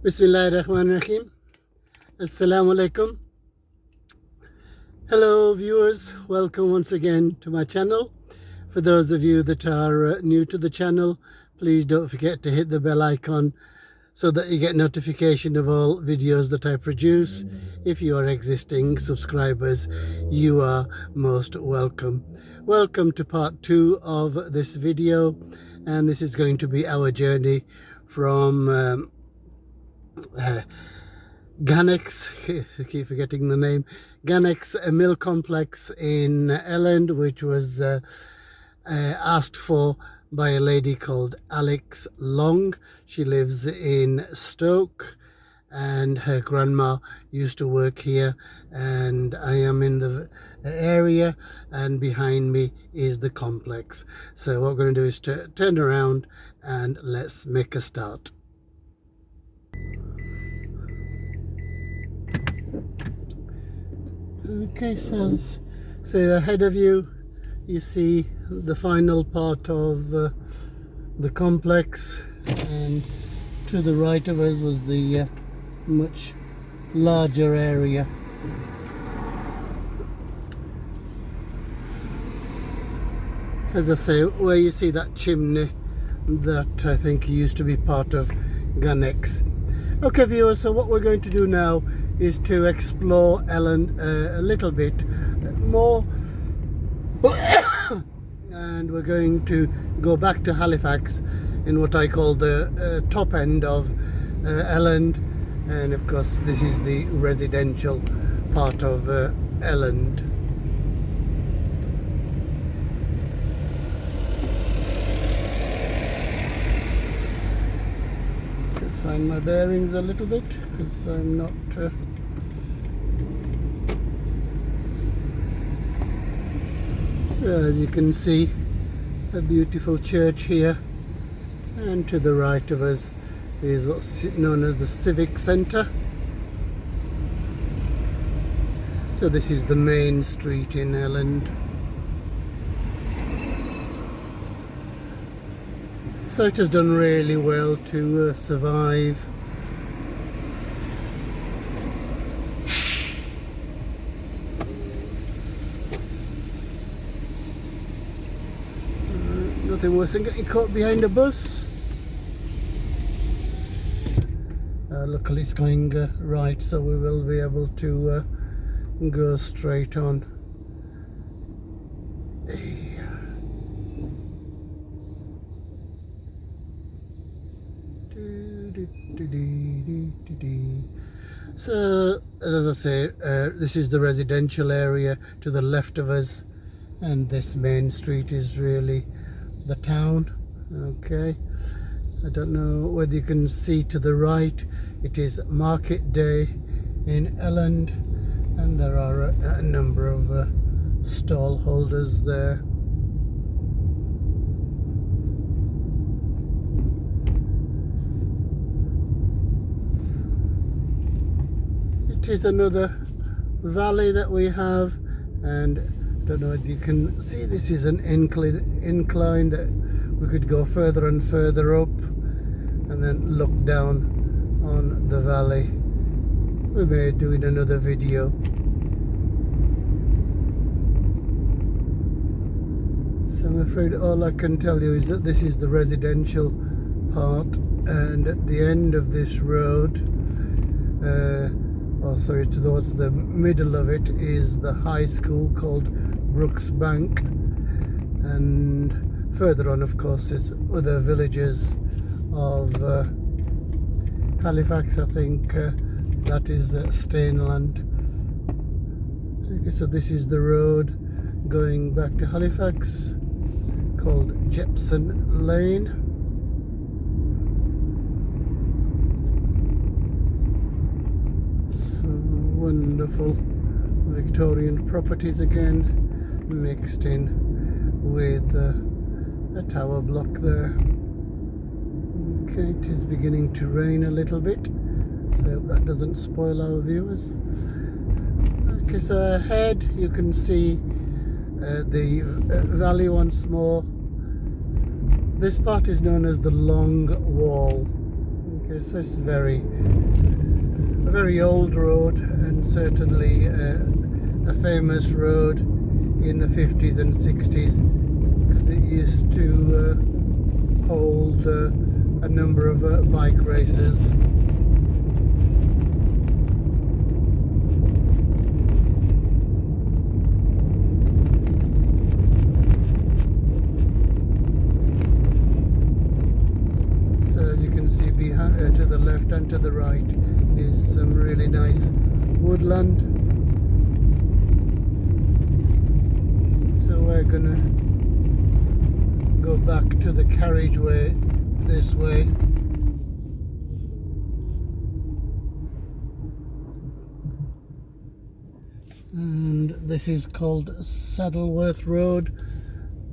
Bismillahirrahmanirrahim. Assalamu alaikum. Hello viewers, welcome once again to my channel. For those of you that are new to the channel, please don't forget to hit the bell icon so that you get notification of all videos that I produce. If you are existing subscribers, you are most welcome. Welcome to part 2 of this video, and this is going to be our journey from Ganex, I keep forgetting the name, Ganex Mill Complex in Elland, which was asked for by a lady called Alex Long. She lives in Stoke and her grandma used to work here, and I am in the area and behind me is the complex. So what we're going to do is to turn around and let's make a start. Okay, so ahead of you, you see the final part of the complex, and to the right of us was the much larger area. As I say, where you see that chimney, that I think used to be part of Gunnex. Okay viewers, so what we're going to do now is to explore Elland a little bit more and we're going to go back to Halifax in what I call the top end of Elland, and of course this is the residential part of Elland. Find my bearings a little bit because I'm not so as you can see, a beautiful church here, and to the right of us is what's known as the Civic Centre. So this is the main street in Elland. So it has done really well to survive. Nothing worse than getting caught behind a bus. Luckily it's going right, so we will be able to go straight on. So as I say, this is the residential area to the left of us, and this main street is really the town. Okay, I don't know whether you can see to the right, it is market day in Elland, and there are a number of stall holders there. It is another valley that we have, and I don't know if you can see, this is an incline that we could go further and further up and then look down on the valley. We may do in another video. So I'm afraid all I can tell you is that this is the residential part, and at the end of this road, towards the middle of it is the high school called Brooks Bank, and further on of course is other villages of Halifax. I think that is Stainland. Okay, so this is the road going back to Halifax called Jepson Lane. Wonderful Victorian properties again, mixed in with a tower block there. Okay, it is beginning to rain a little bit, so I hope that doesn't spoil our viewers. Okay, so ahead you can see the valley once more. This part is known as the Long Wall. Okay, so it's a very old road, and certainly a famous road in the 50s and 60s, because it used to hold a number of bike races. So as you can see, behind, to the left and to the right is some really nice woodland. So we're gonna go back to the carriageway this way. And this is called Saddleworth Road.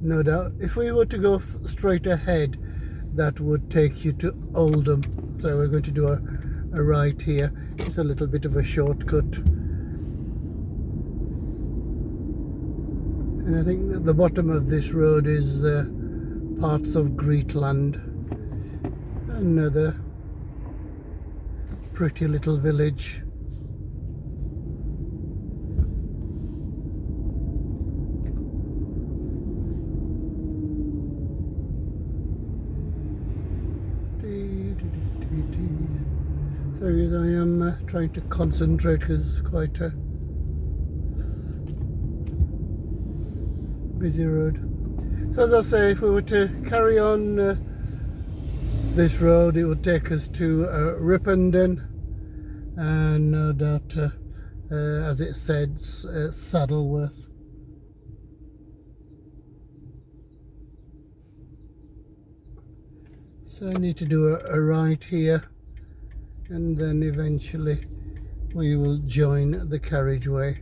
No doubt if we were to go straight ahead, that would take you to Oldham. So we're going to do a right here. It's a little bit of a shortcut. And I think at the bottom of this road is parts of Creetland. Another pretty little village. So yes, I am trying to concentrate because it's quite a busy road. So as I say, if we were to carry on this road, it would take us to Ripponden, and no doubt, as it says, Saddleworth. So I need to do a right here, and then eventually we will join the carriageway.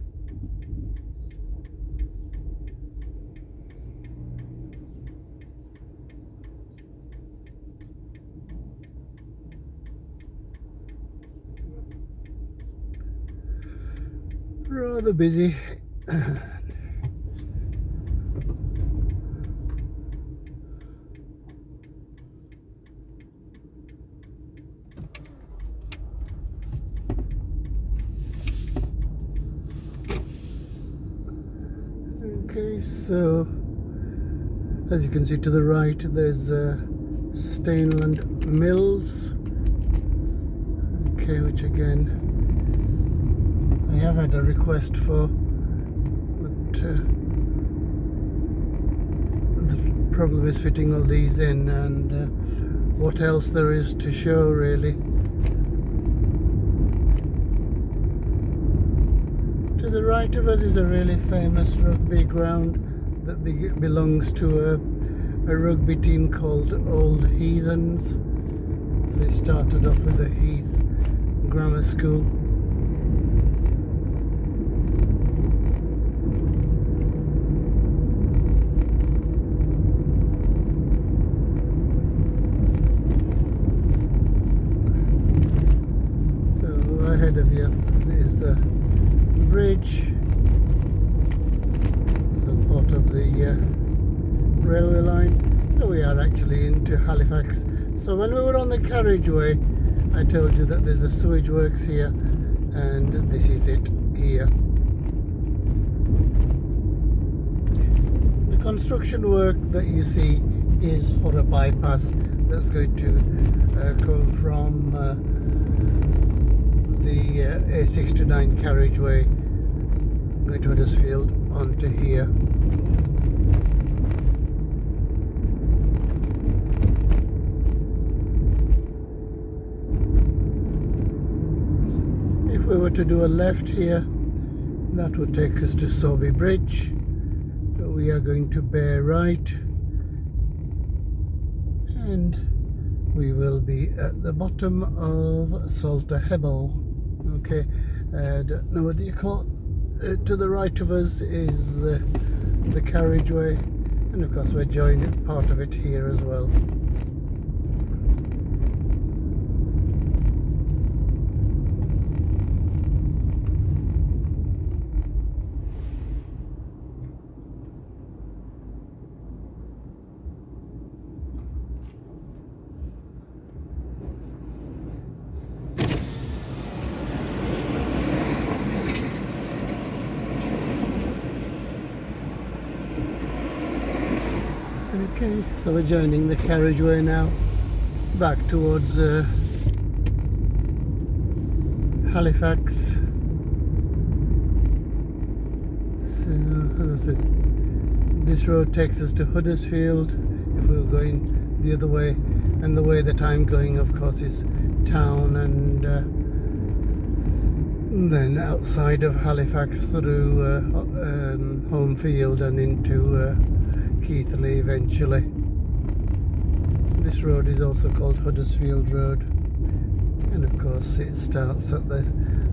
Rather busy. Okay, so as you can see to the right, there's Elland Mills. Okay, which again I have had a request for, but the problem is fitting all these in, and what else there is to show really. To the right of us is a really famous rugby ground that belongs to a rugby team called Old Heathens. So it started off with the Heath Grammar School. So ahead of you is a bridge, so part of the railway line. So we are actually into Halifax. So when we were on the carriageway, I told you that there's a sewage works here, and this is it here. The construction work that you see is for a bypass that's going to come from the A629 carriageway going to Huddersfield onto here. If we were to do a left here, that would take us to Sowerby Bridge. So we are going to bear right, and we will be at the bottom of Salter Hebble. Okay, I don't know what you call it. To the right of us is the carriageway, and of course we're joining part of it here as well. Okay, so we're joining the carriageway now, back towards Halifax. So, as I said, this road takes us to Huddersfield if we were going the other way, and the way that I'm going, of course, is town and then outside of Halifax through Homefield and into Keighley eventually. This road is also called Huddersfield Road, and of course it starts at the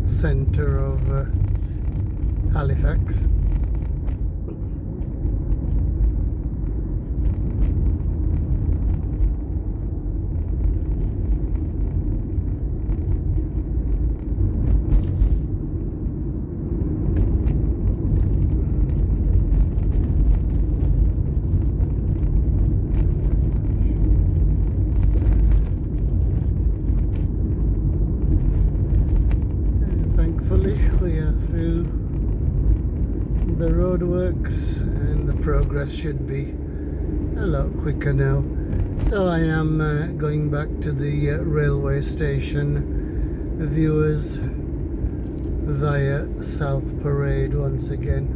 centre of Halifax. We are through the roadworks and the progress should be a lot quicker now. So I am going back to the railway station, viewers, via South Parade once again.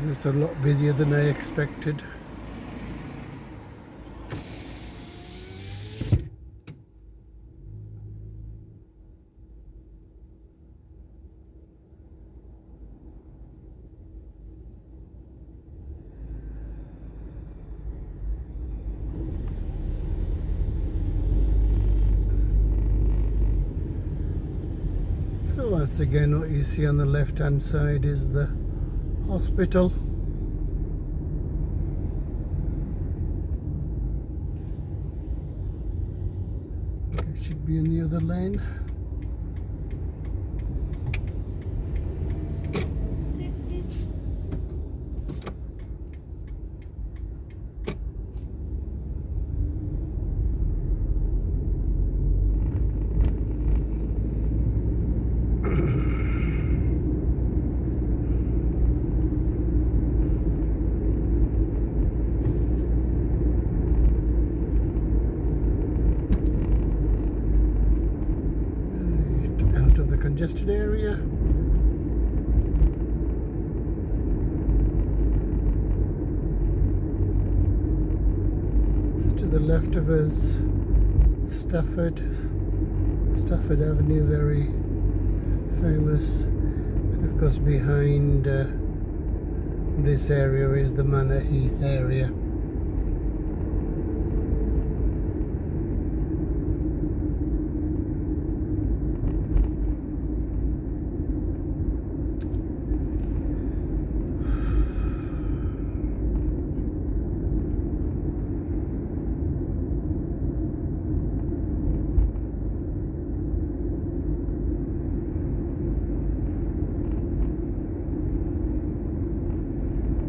It's a lot busier than I expected. So once again, what you see on the left hand side is the hospital. It should be in the other lane. Congested area. So to the left of us, Stafford Avenue, very famous, and of course behind this area is the Manor Heath area.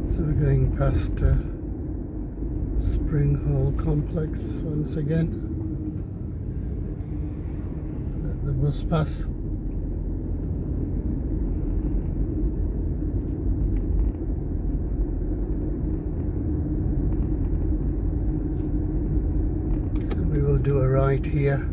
So we're going past Spring Hall Complex once again. Let the bus pass. So we will do a right here.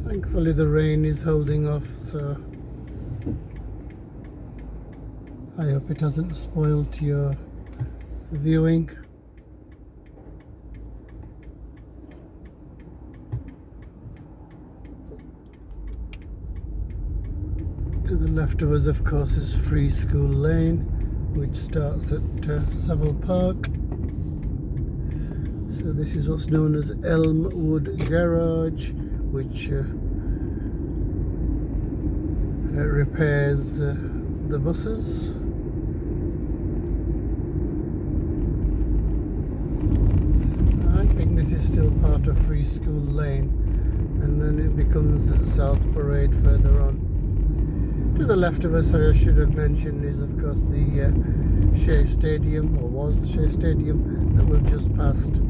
Thankfully the rain is holding off, so I hope it hasn't spoiled your viewing. To the left of us, of course, is Free School Lane, which starts at Savile Park. So this is what's known as Elmwood Garage, which repairs the buses. is still part of Free School Lane, and then it becomes South Parade further on. To the left of us, I should have mentioned, is of course the Shea Stadium, or was the Shea Stadium, that we've just passed.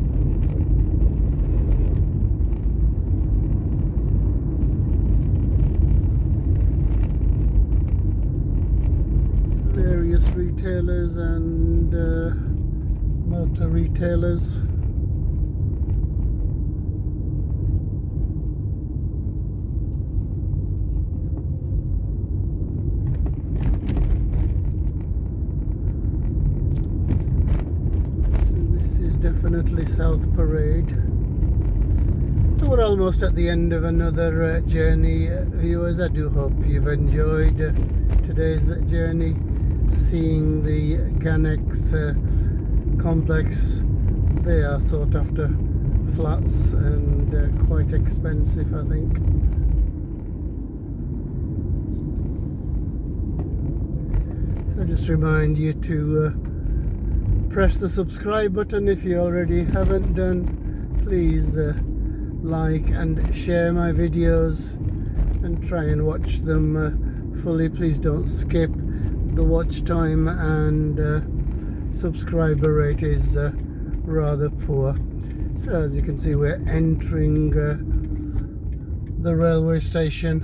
Various retailers and motor retailers. So this is definitely South Parade. So we're almost at the end of another journey, viewers. I do hope you've enjoyed today's journey, seeing the Ganex complex. They are sought after flats and quite expensive, I think. So just remind you to press the subscribe button if you already haven't done. Please like and share my videos and try and watch them fully. Please don't skip. The watch time and subscriber rate is rather poor. So as you can see, we're entering the railway station,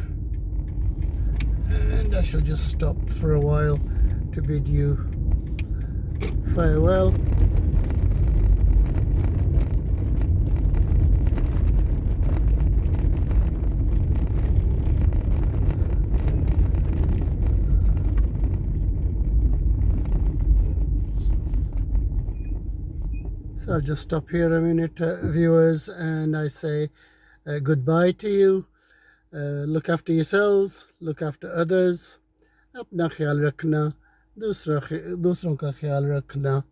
and I shall just stop for a while to bid you farewell. So I'll just stop here a minute, viewers, and I say goodbye to you. Look after yourselves, look after others. अपना ख्याल रखना, दूसरों का ख्याल रखना.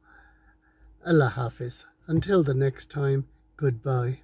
Allah Hafiz. Until the next time, goodbye.